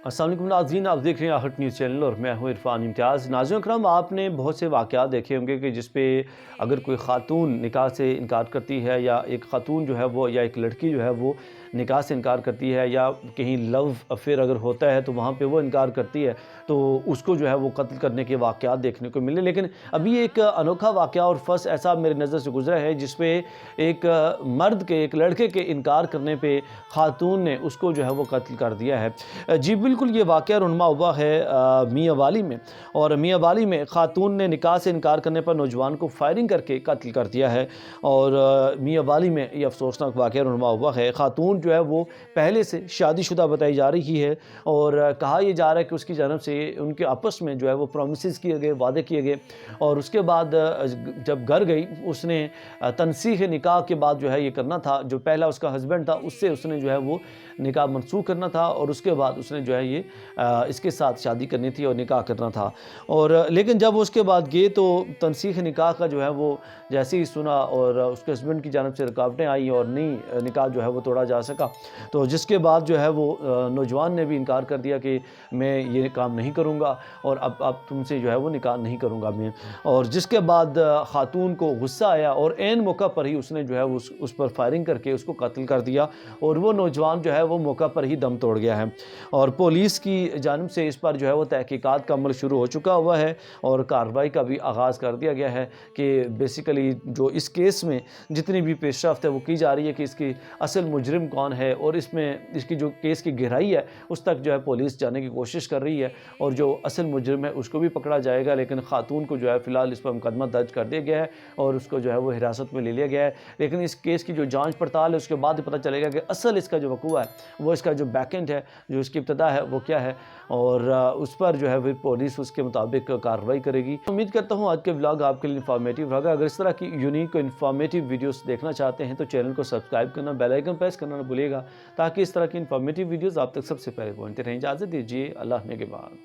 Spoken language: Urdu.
السلام علیکم ناظرین، آپ دیکھ رہے ہیں آہٹ نیوز چینل اور میں ہوں عرفان امتیاز۔ ناظرین اکرام، آپ نے بہت سے واقعات دیکھے ہوں گے کہ جس پہ اگر کوئی خاتون نکاح سے انکار کرتی ہے، یا ایک خاتون جو ہے وہ، یا ایک لڑکی جو ہے وہ نکاح سے انکار کرتی ہے، یا کہیں لو افیئر اگر ہوتا ہے تو وہاں پہ وہ انکار کرتی ہے، تو اس کو جو ہے وہ قتل کرنے کے واقعات دیکھنے کو ملے۔ لیکن ابھی ایک انوکھا واقعہ اور فس ایسا میرے نظر سے گزرا ہے جس پہ ایک مرد کے، ایک لڑکے کے انکار کرنے پہ خاتون نے اس کو جو ہے وہ قتل کر دیا ہے۔ جی بالکل، یہ واقعہ رونما ہوا ہے میاں والی میں، اور میاں والی میں خاتون نے نکاح سے انکار کرنے پر نوجوان کو فائرنگ کر کے قتل کر دیا ہے۔ اور میاں والی میں یہ افسوسناک واقعہ رونما ہوا ہے۔ خاتون جو ہے وہ پہلے سے شادی شدہ بتائی جا رہی ہے، اور کہا یہ جا رہا ہے کہ اس کی جانب سے ان کے آپس میں جو ہے وہ پرومسز کیے گئے، وعدے کیے گئے، اور اس کے بعد جب گھر گئی اس نے تنسیخ نکاح کے بعد جو ہے یہ کرنا تھا، جو پہلا اس کا ہسبینڈ تھا اس سے اس نے جو ہے وہ نکاح منسوخ کرنا تھا، اور اس کے بعد اس نے جو ہے یہ اس کے ساتھ شادی کرنی تھی اور نکاح کرنا تھا۔ اور لیکن جب اس کے بعد گئے تو تنسیخ نکاح کا جو ہے وہ جیسے ہی سنا، اور اس کے ہسبینڈ کی جانب سے رکاوٹیں آئیں اور نہیں نکاح جو ہے وہ توڑا جا سکا، تو جس کے بعد جو ہے وہ نوجوان نے بھی انکار کر دیا کہ میں یہ کام نہیں کروں گا، اور اب تم سے جو ہے وہ نکاح نہیں کروں گا میں۔ اور جس کے بعد خاتون کو غصہ آیا، اور عین موقع پر ہی اس نے جو ہے اس پر فائرنگ کر کے اس کو قتل کر دیا، اور وہ نوجوان جو ہے وہ موقع پر ہی دم توڑ گیا ہے۔ اور پولیس کی جانب سے اس پر جو ہے وہ تحقیقات کا عمل شروع ہو چکا ہوا ہے، اور کارروائی کا بھی آغاز کر دیا گیا ہے کہ بیسیکلی جو اس کیس میں جتنی بھی پیش رفت ہے وہ کی جا رہی ہے کہ اس کی اصل مجرم کون ہے، اور اس میں اس کی جو کیس کی گہرائی ہے اس تک جو ہے پولیس جانے کی کوشش کر رہی ہے، اور جو اصل مجرم ہے اس کو بھی پکڑا جائے گا۔ لیکن خاتون کو جو ہے فی الحال اس پر مقدمہ درج کر دیا گیا ہے، اور اس کو جو ہے وہ حراست میں لے لیا گیا ہے۔ لیکن اس کیس کی جو جانچ پڑتال ہے اس کے بعد پتہ چلے گا کہ اصل اس کا جو وقوع ہے، وہ اس کا جو بیک اینڈ ہے، جو اس کی ابتدا ہے وہ کیا ہے، اور اس پر جو ہے وہ پولیس اس کے مطابق کارروائی کرے گی۔ امید کرتا ہوں آج کے ولاگ آپ کے لیے انفارمیٹیو رہا۔ اگر اس طرح کی یونیک اور انفارمیٹیو ویڈیوز دیکھنا چاہتے ہیں تو چینل کو سبسکرائب کرنا، بیل آئیکن پریس کرنا نہ بھولیے گا، تاکہ اس طرح کی انفارمیٹیو ویڈیوز آپ تک سب سے پہلے پہنچتے رہیں۔ اجازت دیجیے، اللہ نگہبان۔